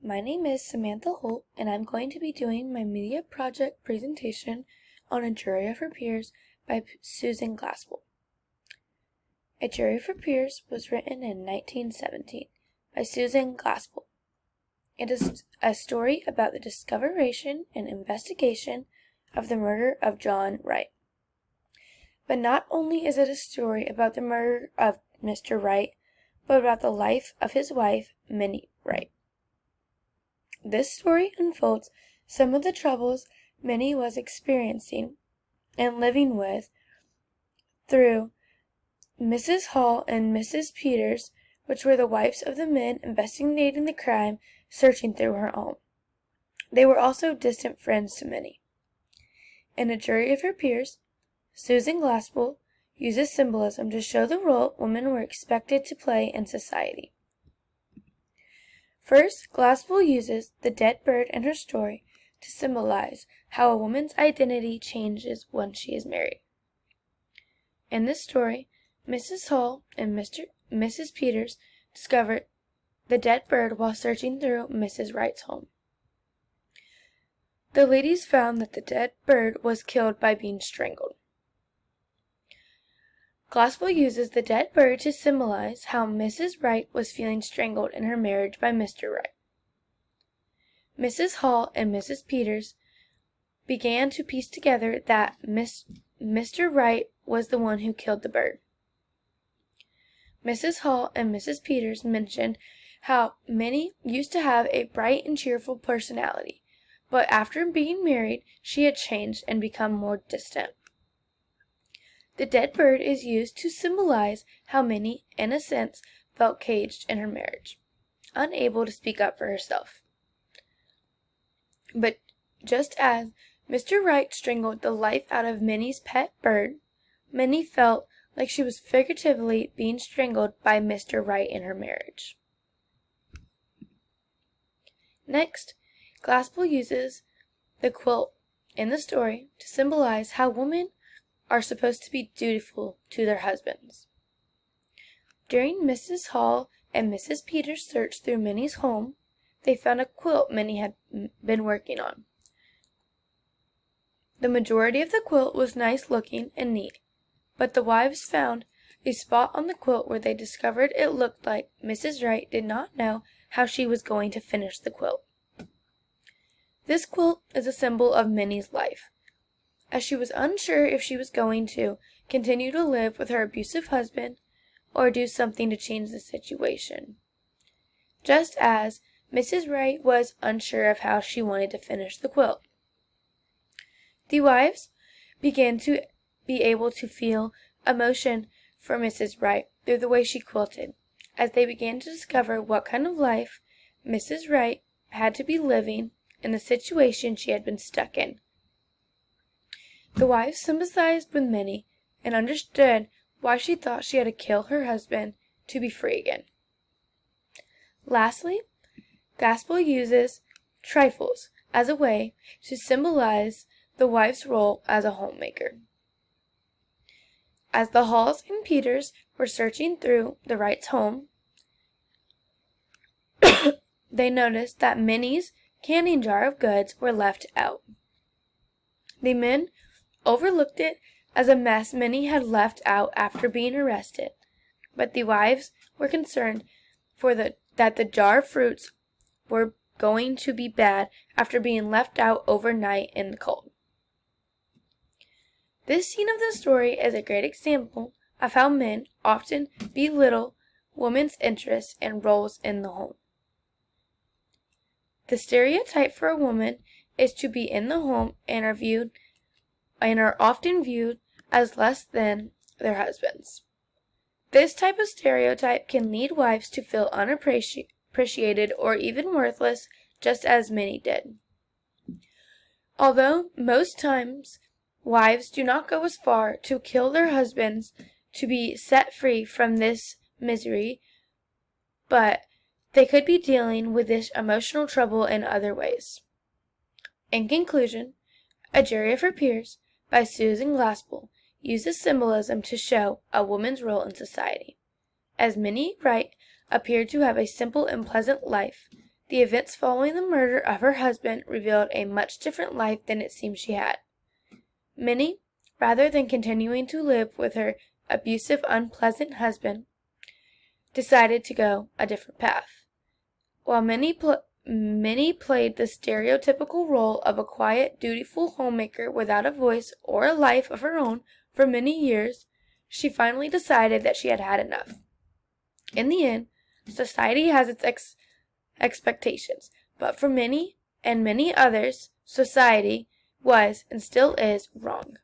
My name is Samantha Holt, and I'm going to be doing my media project presentation on A Jury of Her Peers by Susan Glaspell. A Jury of Her Peers was written in 1917 by Susan Glaspell. It is a story about the discovery and investigation of the murder of John Wright. But not only is it a story about the murder of Mr. Wright, but about the life of his wife, Minnie Wright. This story unfolds some of the troubles Minnie was experiencing and living with through Mrs. Hall and Mrs. Peters, which were the wives of the men investigating the crime, searching through her home. They were also distant friends to Minnie. In A Jury of Her Peers, Susan Glaspell uses symbolism to show the role women were expected to play in society. First, Glaspell uses the dead bird in her story to symbolize how a woman's identity changes once she is married. In this story, Mrs. Hall and Mrs. Peters discovered the dead bird while searching through Mrs. Wright's home. The ladies found that the dead bird was killed by being strangled. Glaspell uses the dead bird to symbolize how Mrs. Wright was feeling strangled in her marriage by Mr. Wright. Mrs. Hall and Mrs. Peters began to piece together that Mr. Wright was the one who killed the bird. Mrs. Hall and Mrs. Peters mentioned how Minnie used to have a bright and cheerful personality, but after being married, she had changed and become more distant. The dead bird is used to symbolize how Minnie, in a sense, felt caged in her marriage, unable to speak up for herself. But just as Mr. Wright strangled the life out of Minnie's pet bird, Minnie felt like she was figuratively being strangled by Mr. Wright in her marriage. Next, Glaspell uses the quilt in the story to symbolize how women are supposed to be dutiful to their husbands. During Mrs. Hall and Mrs. Peters' search through Minnie's home, they found a quilt Minnie had been working on. The majority of the quilt was nice looking and neat, but the wives found a spot on the quilt where they discovered it looked like Mrs. Wright did not know how she was going to finish the quilt. This quilt is a symbol of Minnie's life, as she was unsure if she was going to continue to live with her abusive husband or do something to change the situation, just as Mrs. Wright was unsure of how she wanted to finish the quilt. The wives began to be able to feel emotion for Mrs. Wright through the way she quilted, as they began to discover what kind of life Mrs. Wright had to be living in the situation she had been stuck in. The wives sympathized with Minnie and understood why she thought she had to kill her husband to be free again. Lastly, Glaspell uses trifles as a way to symbolize the wife's role as a homemaker. As the Halls and Peters were searching through the Wrights' home, they noticed that Minnie's canning jar of goods were left out. The men overlooked it as a mess Minnie had left out after being arrested, but the wives were concerned that the jar of fruits were going to be bad after being left out overnight in the cold. This scene of the story is a great example of how men often belittle women's interests and roles in the home. The stereotype for a woman is to be in the home and are often viewed as less than their husbands. This type of stereotype can lead wives to feel unappreciated or even worthless, just as Minnie did. Although most times wives do not go as far to kill their husbands to be set free from this misery, but they could be dealing with this emotional trouble in other ways. In conclusion, A Jury of Her Peers by Susan Glaspell uses symbolism to show a woman's role in society. As Minnie Wright appeared to have a simple and pleasant life, The events following the murder of her husband revealed a much different life than it seemed she had. Minnie, rather than continuing to live with her abusive, unpleasant husband, decided to go a different path. While Minnie played the stereotypical role of a quiet, dutiful homemaker without a voice or a life of her own for many years, she finally decided that she had had enough. In the end, society has its expectations, but for Minnie and many others, society was and still is wrong.